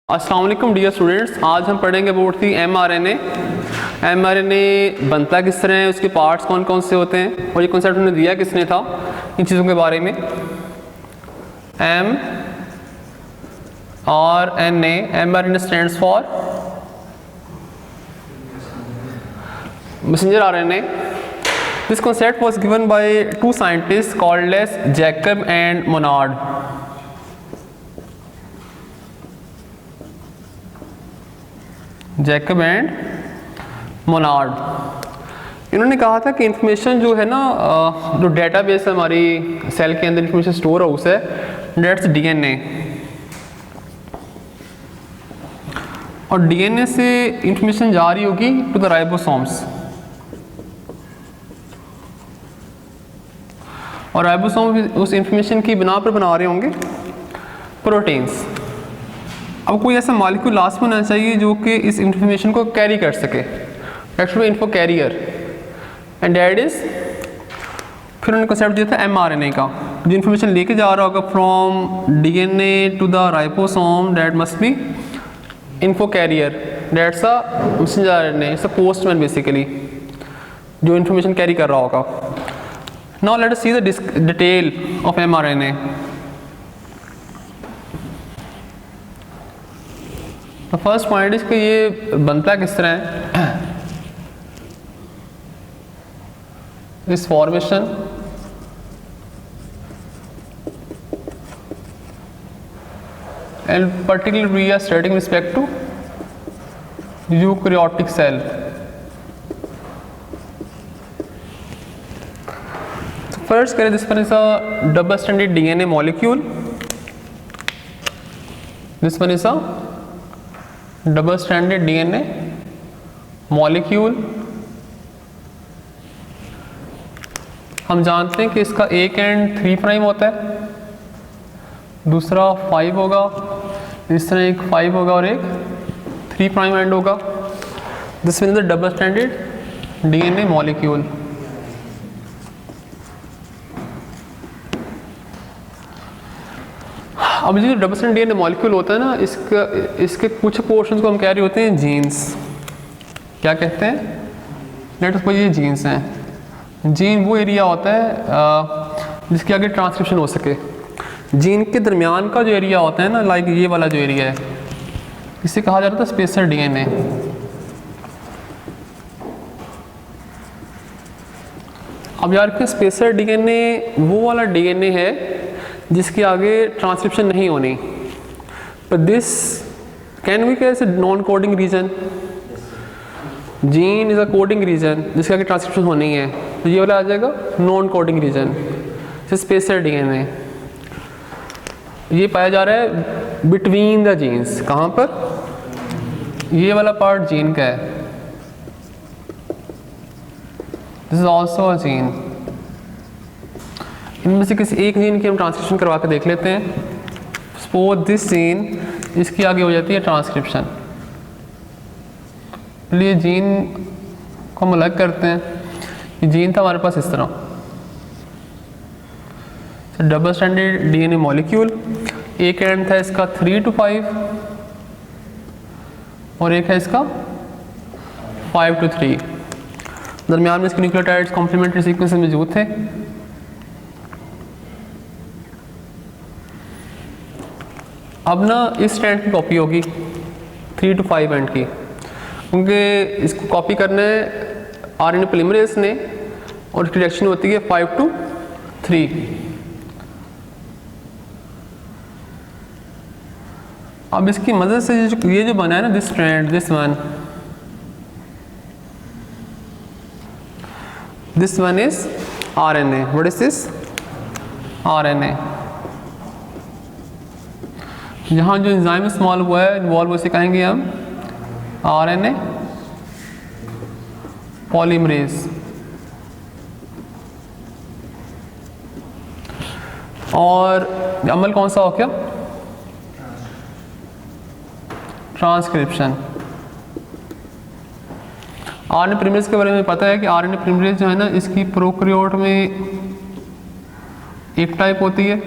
अस्सलाम वालेकुम dear students, आज हम पढ़ेंगे अबाउट दी एमआरएनए। एमआरएनए बनता किस तरह है, उसके पार्ट्स कौन कौन से होते हैं और ये कॉन्सेप्ट उन्होंने दिया किसने था, इन चीज़ों के बारे में। MRNA, mRNA stands for messenger RNA. This concept was given by two scientists called as Jacob and Monod. Jacob and Monod. इन्होंने कहा था कि इंफॉर्मेशन जो है ना, जो डेटाबेस है हमारी सेल के अंदर इंफॉर्मेशन स्टोर हाउस है, डेट्स डीएनए। और डीएनए से इंफॉर्मेशन जा रही होगी टू द राइबोसोम्स, और राइबोसोम उस इंफॉर्मेशन की बिना पर बना रहे होंगे प्रोटीन्स। अब कोई ऐसा मॉलिक्यूल लास्ट में होना चाहिए जो कि इस इंफॉर्मेशन को कैरी कर सके, actually info carrier, and that is, फिर उन्होंने कंसेप्ट दिया था एमआरएनए का, जो इंफॉर्मेशन लेके जा रहा होगा from DNA to the ribosome, that must be info carrier, that's a messenger RNA, it's a postman basically, जो इंफॉर्मेशन कैरी कर रहा होगा। Now let us see the detail of mRNA. तो फर्स्ट पॉइंट इज कि ये बनता किस तरह है। इस formation and particular we are studying respect to eukaryotic cell. First करें, this one is a double stranded DNA molecule, this one is a double stranded DNA molecule. हम जानते हैं कि इसका एक एंड 3 प्राइम होता है, दूसरा 5 होगा, इस तरह एक 5 होगा और एक 3 प्राइम एंड होगा। This means the double stranded DNA molecule. अब जो डबल स्ट्रैंडेड डीएनए मॉलिक्यूल होता है ना, इसके कुछ पोर्शंस को हम कह रहे होते हैं जीन्स। क्या कहते हैं? लेट अस सपोज ये जीन्स हैं। जीन वो एरिया होता है जिसके आगे ट्रांसक्रिप्शन हो सके। जीन के दरमियान का जो एरिया होता है ना, लाइक ये वाला जो एरिया है, इसे कहा जाता है स्पेसर डीएनए। अब यार के स्पेसर डीएनए वो वाला डीएनए है जिसके आगे ट्रांसक्रिप्शन नहीं होनी, पर दिस कैन वी कैसे non coding reason. Gene is a coding region जिसके आगे ट्रांसक्रिप्शन होनी है, तो ये वाला आ जाएगा non coding reason, spacer DNA. ये पाया जा रहा है बिटवीन द जीन्स। कहाँ पर? ये वाला पार्ट जीन का है, this is also a gene. इनमें से किसी एक जीन की हम ट्रांसक्रिप्शन करवा के देख लेते हैं। सपोज दिस जीन, इसकी आगे हो जाती है ट्रांसक्रिप्शन। चलिए जीन को हम अलग करते हैं। ये जीन था हमारे पास इस तरह, डबल स्ट्रैंडेड डीएनए मॉलिक्यूल। एक एंड था इसका 3 to 5 और एक है इसका 5 to 3। दरमियान में इसके न्यूक्लियोटाइड्स कॉम्प्लीमेंट्री सीक्वेंस में मौजूद थे। अब ना इस स्ट्रैंड की कॉपी होगी 3 to 5 एंड की, क्योंकि इसको कॉपी करना है आरएनए पॉलीमरेज ने, और इसकी रिएक्शन होती है 5 to 3। अब इसकी मदद से ये जो बना है ना, this strand, this one is RNA. What is this? RNA. यहाँ जो एंजाइम इस्तेमाल हुआ है, इन्वॉल्व, उसे कहेंगे हम आरएनए पॉलीमरेज। और अमल कौन सा हो गया? ट्रांसक्रिप्शन। आरएनए पॉलीमरेज के बारे में पता है कि आरएनए पॉलीमरेज जो है ना, इसकी प्रोकैरियोट में एक टाइप होती है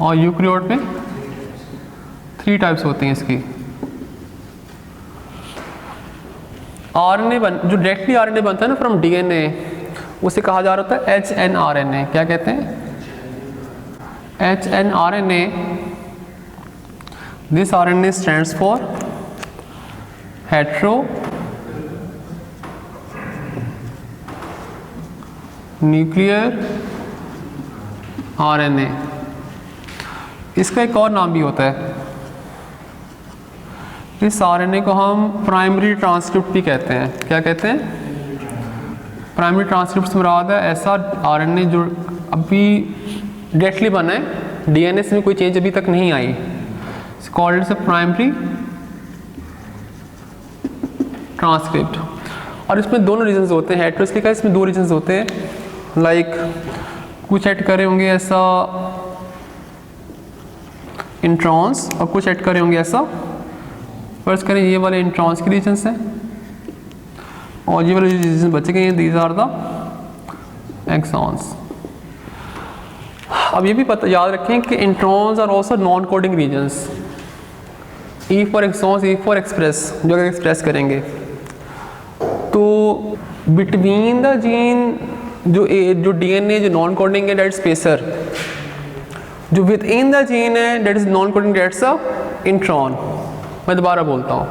और यूकैरियोट में 3 टाइप्स होती हैं इसकी। आरएनए जो डायरेक्टली आरएनए बनता है ना फ्रॉम डीएनए, उसे कहा जा रहा था HNRNA। क्या कहते हैं? HNRNA। This RNA stands for hetero nuclear RNA। इसका एक और नाम भी होता है, इस RNA को हम प्राइमरी ट्रांसक्रिप्ट भी कहते हैं। क्या कहते हैं? प्राइमरी ट्रांसक्रिप्ट से मुराद है ऐसा RNA जो अभी डायरेक्टली बना है, डीएनए में कोई चेंज अभी तक नहीं आई, कॉल्ड इज प्राइमरी ट्रांसक्रिप्ट। और इसमें दोनों रीजन्स होते हैं, हेट्रोस लिखा है इसमें 2 रीजन्स होते हैं। लाइक कुछ ऐड करे होंगे ऐसा इंट्रॉन्स और कुछ ऐड करे होंगे ऐसा, फर्स्ट करें ये वाले इंट्रॉन्स के रीजन्स हैं और ये वाले रीजन बचे गए हैं, दीज आर द एक्सॉन्स। अब ये भी पता याद रखें कि introns are also non coding regions. E for exons, E for express, जो अगर एक्सप्रेस करेंगे तो बिटवीन द जीन जो डीएनए जो नॉन कोडिंग है डेट स्पेसर, जो विद इन द जीन है that is non coding that's a intron. मैं दोबारा बोलता हूँ,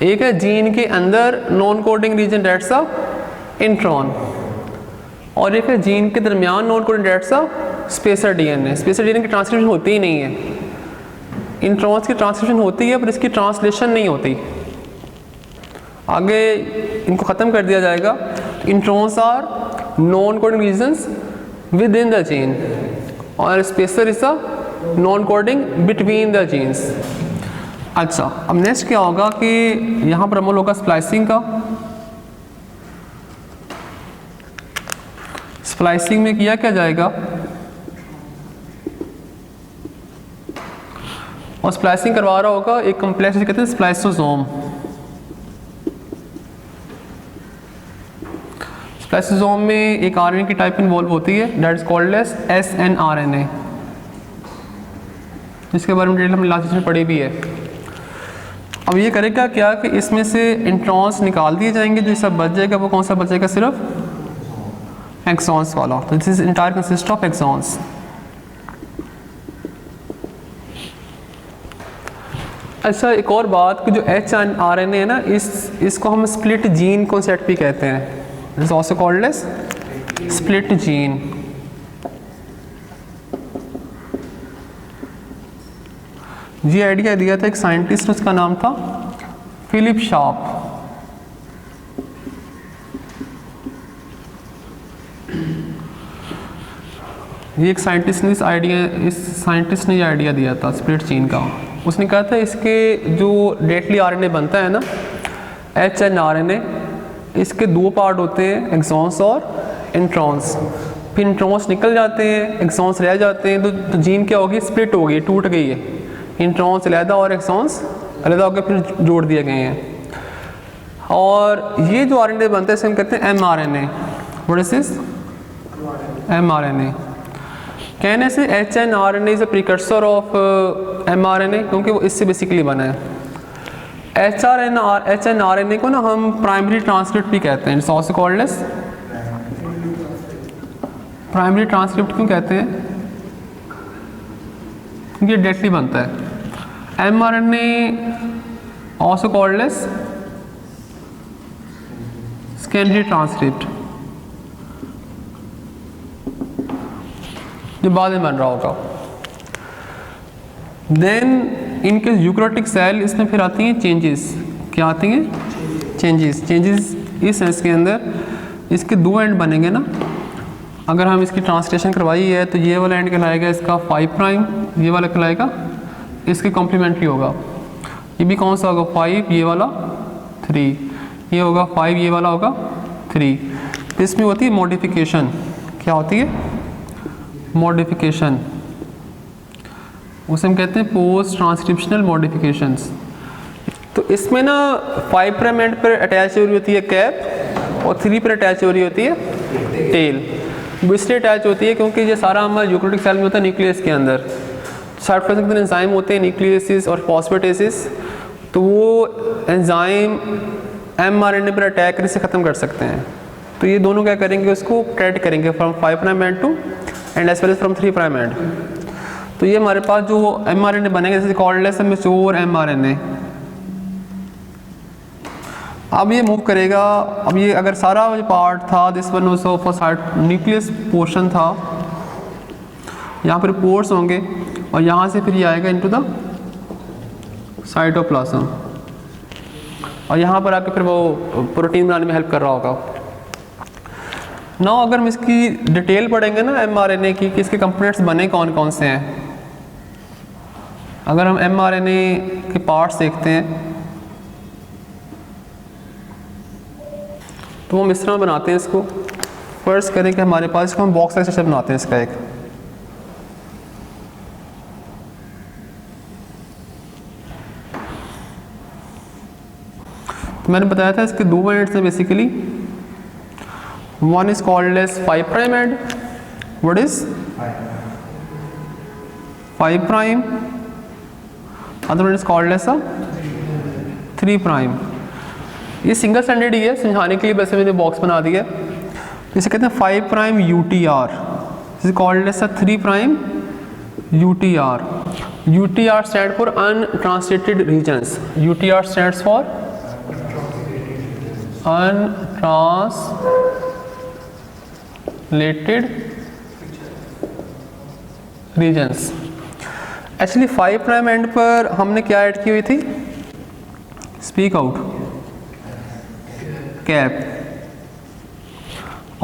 एक है जीन के अंदर non coding region that's a intron, और एक है जीन के दरमियान non coding that's a spacer DNA. Spacer DNA की ट्रांसक्रिप्शन होती ही नहीं है, इंट्रॉन्स की ट्रांसक्रिप्शन होती है पर इसकी ट्रांसलेशन नहीं होती। आगे इनको ख़त्म कर दिया जाएगा। Introns are non coding regions within the gene और spacer is a non coding between the genes. अच्छा, अब नेक्स्ट क्या होगा कि यहाँ पर अमल होगा स्प्लाइसिंग का। स्प्लाइसिंग में किया क्या जाएगा, और स्प्लाइसिंग करवा रहा होगा एक कम्प्लेक्स कहते हैं स्प्लाइसोसोम। स्प्लाइसोसोम में एक आरएनए की टाइप इन्वॉल्व होती है that is called as SNRNA, जिसके बारे में डिटेल हमने लास्ट में पढ़ी भी है। अब ये करेगा क्या कि इसमें से इंट्रॉन्स निकाल दिए जाएंगे, जो सब बच जाएगा वो कौन सा बचेगा, सिर्फ एक्सॉन्स वाला। तो this is entire consist of exons. अच्छा, एक और बात कि जो HNRNA है ना, इसको हम स्प्लिट जीन कॉन्सेप्ट भी कहते हैं। This is also called as split gene. ये आइडिया दिया था एक साइंटिस्ट, उसका नाम था फिलिप शार्प। ये एक साइंटिस्ट ने ये आइडिया दिया था स्प्लिट जीन का। उसने कहा था इसके जो डायरेक्टली आरएनए बनता है ना HNRNA, इसके 2 पार्ट होते हैं, एक्सॉन्स और इंट्रॉन्स। फिर इंट्रॉन्स निकल जाते हैं, एक्सॉन्स रह जाते हैं, तो जीन क्या होगी, स्प्लिट हो गई, टूट गई है। इंट्रॉन्स अलहदा और एक्सॉन्स अलहदा होकर फिर जोड़ दिए गए हैं। और ये जो आरएनए बनता है इसे हम कहते हैं mRNA। What is this? mRNA। कहने से HNRNA is a precursor of mRNA, क्योंकि वो इससे बेसिकली बना है। HNRNA को ना हम प्राइमरी ट्रांसक्रिप्ट भी कहते हैं। It's also called as primary transcript. क्यों कहते हैं? क्योंकि ये डायरेक्टली बनता है। mRNA also called as secondary transcript, जो बाद में बन रहा होगा। देन इनके यूकैरियोटिक सेल, इसमें फिर आती हैं चेंजेस। क्या आती हैं? चेंजेस इस सेंस के अंदर इसके 2 एंड बनेंगे ना। अगर हम इसकी ट्रांसलेशन करवाई है तो ये वाला एंड कहलाएगा इसका 5', ये वाला कहलाएगा इसके कॉम्प्लीमेंट्री होगा। ये भी कौन सा होगा? 5, ये वाला 3, ये होगा 5, ये वाला होगा 3। तो इसमें होती है मॉडिफिकेशन। क्या होती है? मॉडिफिकेशन। उसे हम कहते हैं पोस्ट ट्रांसक्रिप्शनल मॉडिफिकेशंस। तो इसमें ना 5' एंड पर अटैच हो रही होती है कैप, और 3 पर अटैच हो रही होती है टेल। वो इसलिए अटैच होती है क्योंकि ये सारा हमारा यूकैरियोटिक सेल में होता है न्यूक्लियस के अंदर। साइटोप्लाज्मिक के अंदर एंजाइम होते हैं न्यूक्लियोसिस और फॉस्फेटेसिस, तो वो एंजाइम mRNA पर अटैक करके ख़त्म कर सकते हैं। तो ये दोनों क्या करेंगे, उसको प्रोटेक्ट करेंगे from 5' end to end as well as from 3' end. तो ये हमारे पास जो mRNA बनेंगे जैसे कॉल्ड एज मैच्योर mRNA। अब ये मूव करेगा, अब ये अगर सारा जो पार्ट था this one was of nucleus portion था, यहाँ पर पोर्स होंगे और यहाँ से फिर ये आएगा इनटू द साइटोप्लाज्म और यहाँ पर आके फिर वो प्रोटीन बनाने में हेल्प कर रहा होगा। नाउ अगर हम इसकी डिटेल पढ़ेंगे ना mRNA की कि इसके कंपोनेंट्स बने कौन कौन से हैं, अगर हम mRNA के पार्ट्स देखते हैं तो हम इस तरह बनाते हैं इसको। फर्स्ट करें कि हमारे पास इसको हम बॉक्स का स्ट्रक्चर बनाते हैं इसका एक। तो मैंने बताया था इसके दो एंड्स हैं basically, one is called as 5' end, what is 5', other one is called as 3'। ये सिंगल स्टैंडर्ड ही है, समझाने के लिए वैसे मैंने बॉक्स बना दिया। इसे कहते हैं 5' UTR, is called as 3' UTR। UTR stand for untranslated regions, UTR stands for untranslated regions. Actually 5' end पर हमने क्या ऐड की हुई थी, स्पीक आउट, कैप,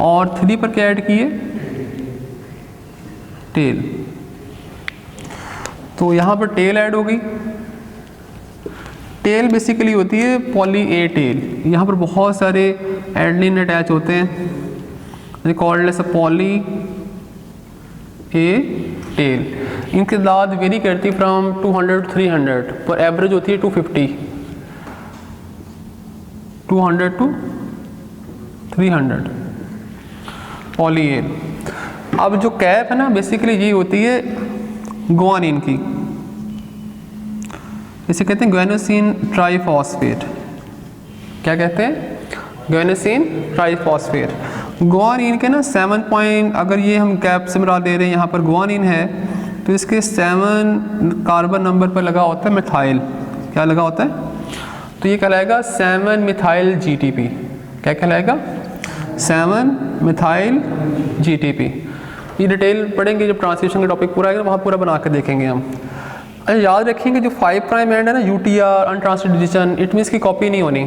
और 3 पर क्या ऐड किए, टेल। तो यहाँ पर टेल ऐड होगी। टेल बेसिकली होती है पॉली ए टेल, यहाँ पर बहुत सारे एडेनिन अटैच होते हैं, called as poly A tail. इनकी तादाद वेरी करती है फ्रॉम 200 to 300, पर एवरेज होती है 250, 200 to 300 पॉली ए। अब जो कैप है ना बेसिकली ये होती है गुआनिन की, इसे कहते हैं गुआनोसिन ट्राइफॉस्फेट। क्या कहते हैं, गुआनोसिन ट्राइफॉस्फेट। गुआनिन के ना 7 पॉइंट, अगर ये हम कैप से मिला दे रहे हैं, यहाँ पर गुआनिन है तो इसके 7 कार्बन नंबर पर लगा होता है मिथाइल। क्या लगा होता है, तो ये कहलाएगा 7 मिथाइल GTP। क्या कहलाएगा, 7 मिथाइल GTP। ये डिटेल पढ़ेंगे जब ट्रांसलेशन का टॉपिक पूरा आएगा, वहाँ पूरा बना कर देखेंगे हम। अच्छा याद रखेंगे जो 5' एंड है ना UTR untranslated region, it means की कॉपी नहीं होनी,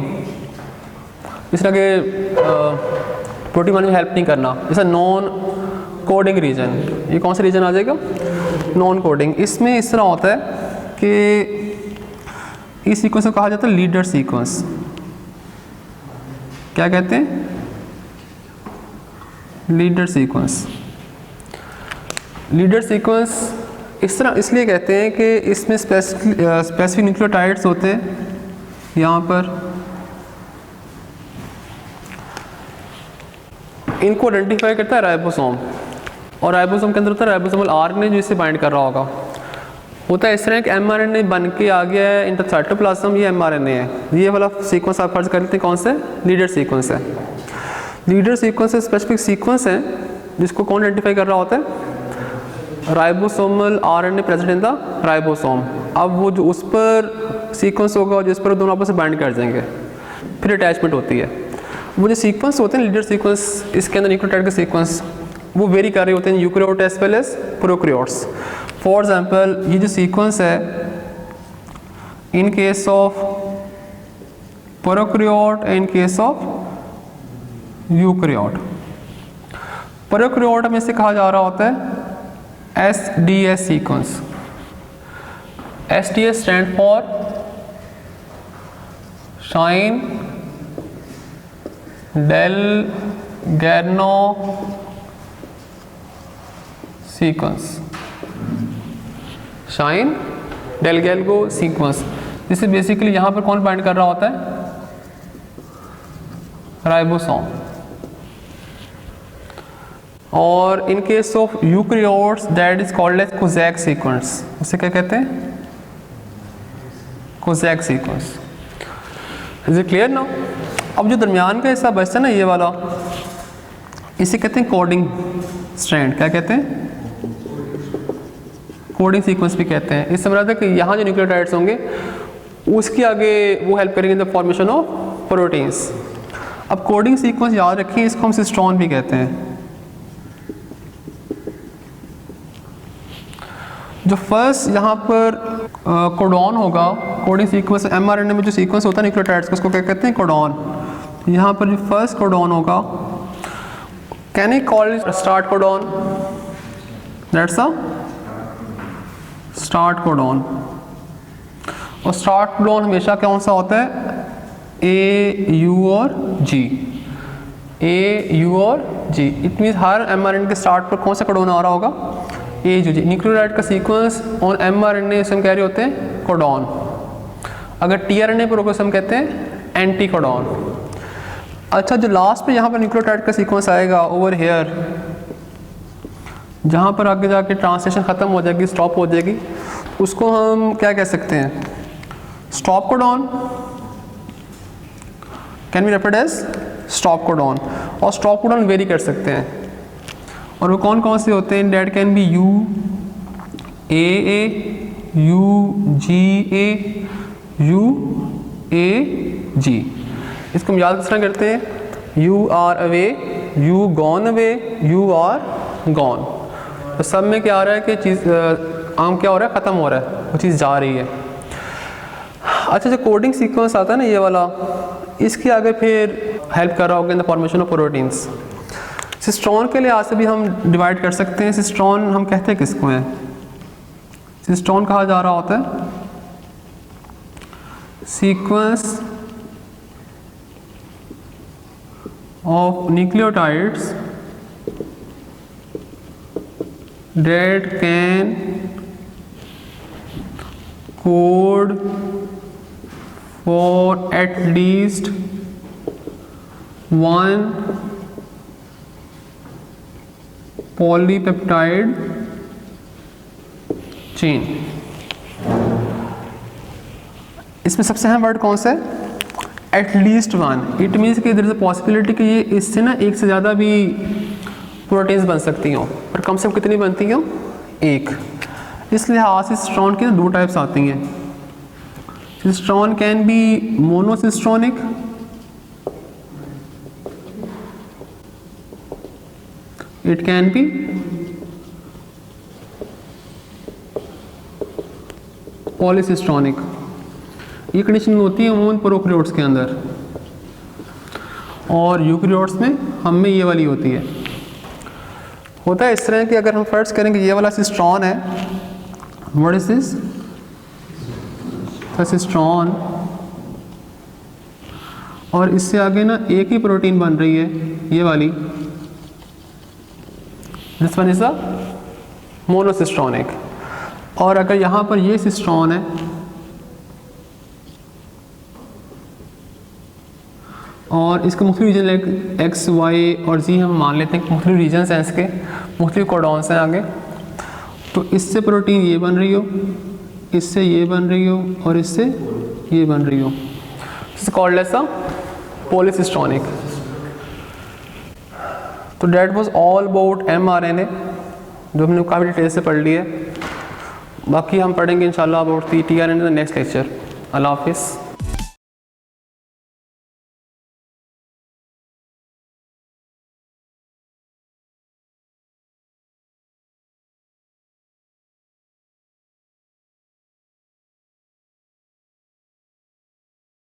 इस तरह के प्रोटीन बनाने में हेल्प नहीं करना। जैसा नॉन कोडिंग रीजन, ये कौन सा रीजन आ जाएगा, नॉन कोडिंग। इसमें इस तरह होता है कि इस सीक्वेंस को कहा जाता है लीडर सीक्वेंस। क्या कहते हैं, लीडर सीक्वेंस। लीडर सीक्वेंस इस तरह इसलिए कहते हैं कि इसमें स्पेसिफिक न्यूक्लियोटाइड्स होते हैं, यहाँ पर इनको आइडेंटिफाई करता है राइबोसोम, और राइबोसोम के अंदर होता है राइबोसोमल RNA जो इसे बाइंड कर रहा होगा। होता है इस तरह कि mRNA बन के आ गया है इन द साइटोप्लाज्म, ये mRNA है। ये वाला सीक्वेंस आप फर्ज कर लेते हैं कौन सा, लीडर सीक्वेंस है। लीडर सीक्वेंस से स्पेसिफिक सीक्वेंस है जिसको कौन आइडेंटिफाई कर रहा होता है, ribosomal RNA present in the ribosome. अब वो जो उस पर सीक्वेंस होगा जिस पर दोनों आपस में बाइंड कर जाएंगे, फिर अटैचमेंट होती है। वो जो सीक्वेंस होते हैं लीडर सीक्वेंस, इसके अंदर न्यूक्लियोटाइड के सीक्वेंस वो वेरी कर रहे होते हैं eukaryote as well as prokaryotes. For example ये जो सीक्वेंस है in case of prokaryote, in case of eukaryote. Prokaryote में इसे कहा जा रहा होता है SDS sequence. SDS stand for Shine Dalgarno sequence, Shine Dalgarno sequence. जिसे बेसिकली यहाँ पर कौन बाइंड कर रहा होता है, राइबोसोम। और in case of eukaryotes that is called as Kozak sequence, उसे क्या कहते हैं? Kozak sequence. Is it clear now? अब जो दरमियान का हिस्सा बचता है ना ये वाला, इसे कहते हैं कोडिंग स्ट्रैंड। क्या कहते हैं? कोडिंग सीक्वेंस भी कहते हैं। इससे मतलब है कि यहाँ जो न्यूक्लियोटाइड्स होंगे उसके आगे वो हेल्प करेंगे in the formation of proteins. अब कोडिंग सीक्वेंस याद रखें, इसको हम सिस्ट्रॉन भी कहते हैं। जो फर्स्ट यहाँ पर कोडॉन होगा, कोडिंग सीक्वेंस mRNA में जो सीक्वेंस होता है न्यूक्लियोटाइड्स का, उसको क्या कहते हैं? कोडॉन। यहाँ पर जो फर्स्ट कोडॉन होगा, can I call it start codon? That's a start codon. और स्टार्ट कोडॉन हमेशा कौन सा होता है? A, U और G। A, U और G। It means her mRNA के स्टार्ट पर कौन सा कोडॉन आ रहा होगा? A, U, G। न्यूक्लियोटाइड का सीक्वेंस ऑन mRNA से हम कह रहे होते हैं कोडॉन। अगर tRNA पर होगा हम कहते हैं एंटी कोडॉन। अच्छा, जो लास्ट पे यहाँ पर न्यूक्लियोटाइड का सीक्वेंस आएगा ओवर हेयर, जहाँ पर आगे जाके ट्रांसलेशन ख़त्म हो जाएगी, स्टॉप हो जाएगी, उसको हम क्या कह सकते हैं? Stop codon. Can be referred as stop codon. और स्टॉप कोडॉन वेरी कर सकते हैं, और वो कौन कौन से होते हैं? Date can be U, AA, U, G, A, U, A, G। इसको हम याद किस तरह करते हैं? You are away, you gone away, you are gone। तो सब में क्या आ रहा है कि चीज़ आम क्या हो रहा है? ख़त्म हो रहा है, वो चीज़ जा रही है। अच्छा, जो कोडिंग सीक्वेंस आता है ना ये वाला, इसके आगे फिर हेल्प कर रहा होगा in the formation of proteins. Cistron के लिहाज से भी हम डिवाइड कर सकते हैं। सिस्ट्रॉन हम कहते हैं किसको है? सिस्ट्रॉन कहा जा रहा होता है sequence of nucleotides that can code for at least one polypeptide chain। इसमें सबसे अहम वर्ड कौन सा है? At least one. इट मीन्स कि इधर से पॉसिबिलिटी कि ये इससे ना एक से ज़्यादा भी प्रोटीन्स बन सकती हों, पर कम से कम कितनी बनती हों? एक। इस लिहाज से सिस्ट्रॉन की दो टाइप्स आती हैं। Cistron can be monocistronic, it can be polycistronic. ये कंडीशन होती है अमूमन प्रोकैरियोट्स के अंदर, और यूकैरियोट्स में हम में ये वाली होती है। होता है इस तरह कि अगर हम फर्ज करेंगे ये वाला सिस्ट्रॉन है, व्हाट इज दिस? सिस्ट्रॉन, और इससे आगे ना एक ही प्रोटीन बन रही है ये वाली, this one is a monocistronic. और अगर यहाँ पर ये सिस्ट्रॉन है और इसके मुख्तलिफ रीजन एक्स, वाई और जी हम मान लेते हैं कि मुख्तलिफ रीजन्स हैं, इसके मुख्तलिफ कोडॉन्स हैं आगे, तो इससे प्रोटीन ये बन रही हो, इससे ये बन रही हो, और इससे ये बन रही हो, it's called as a polycistronic. तो that was all about mRNA, जो हमने काफ़ी डिटेल से पढ़ ली है। बाकी हम पढ़ेंगे इंशाल्लाह about tRNA in the next lecture. अल्लाह हाफिज़।